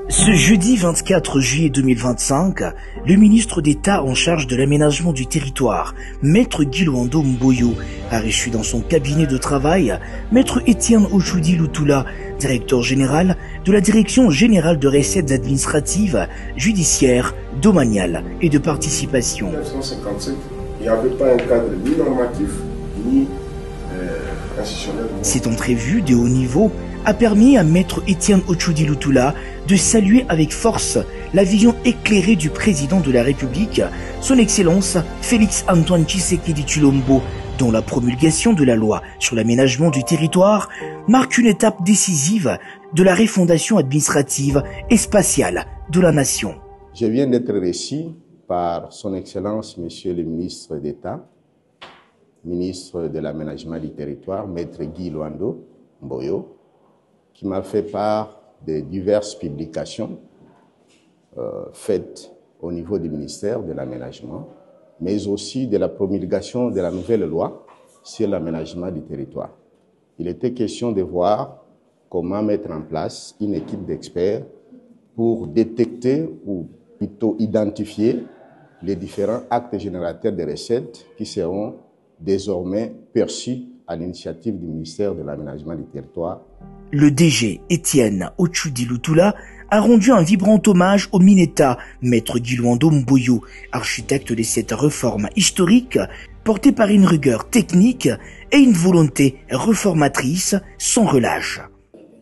Ce jeudi 24 juillet 2025, le ministre d'État en charge de l'aménagement du territoire, Maître Guy Luando Mboyo, a reçu dans son cabinet de travail Maître Étienne Ochoudi Lutoula, directeur général de la Direction générale de recettes administratives, judiciaires, domaniales et de participation. En 1957, il n'y avait pas un cadre ni normatif ni institutionnel. Cette entrevue de haut niveau a permis à Maître Étienne Ochoudi Lutoula de saluer avec force la vision éclairée du président de la République, son Excellence Félix Antoine Tshisekedi Tshilombo, dont la promulgation de la loi sur l'aménagement du territoire marque une étape décisive de la refondation administrative et spatiale de la nation. Je viens d'être reçu par son Excellence Monsieur le ministre d'État, ministre de l'aménagement du territoire, Maître Guy Luando Mboyo, qui m'a fait part de diverses publications faites au niveau du ministère de l'aménagement, mais aussi de la promulgation de la nouvelle loi sur l'aménagement du territoire. Il était question de voir comment mettre en place une équipe d'experts pour détecter ou plutôt identifier les différents actes générateurs de recettes qui seront désormais perçus à l'initiative du ministère de l'aménagement du territoire. Le DG Étienne Ochoudi Lutoula a rendu un vibrant hommage au Mineta, Maître Guy Luando Mboyo, architecte de cette réforme historique, portée par une rigueur technique et une volonté réformatrice sans relâche.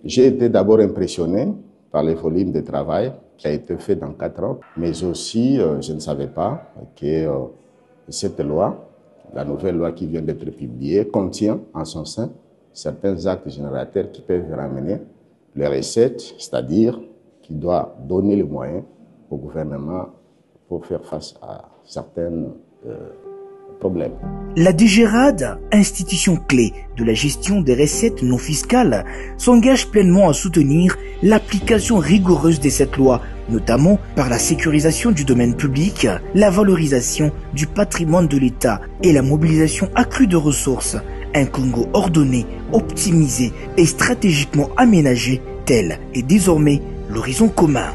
J'ai été d'abord impressionné par les volumes de travail qui a été fait dans 4 ans, mais aussi je ne savais pas que cette loi, la nouvelle loi qui vient d'être publiée, contient en son sein certains actes générateurs qui peuvent ramener les recettes, c'est-à-dire qui doit donner les moyens au gouvernement pour faire face à certains problèmes. La DGRAD, institution clé de la gestion des recettes non fiscales, s'engage pleinement à soutenir l'application rigoureuse de cette loi, notamment par la sécurisation du domaine public, la valorisation du patrimoine de l'État et la mobilisation accrue de ressources. Un Congo ordonné, optimisé et stratégiquement aménagé, tel est désormais l'horizon commun.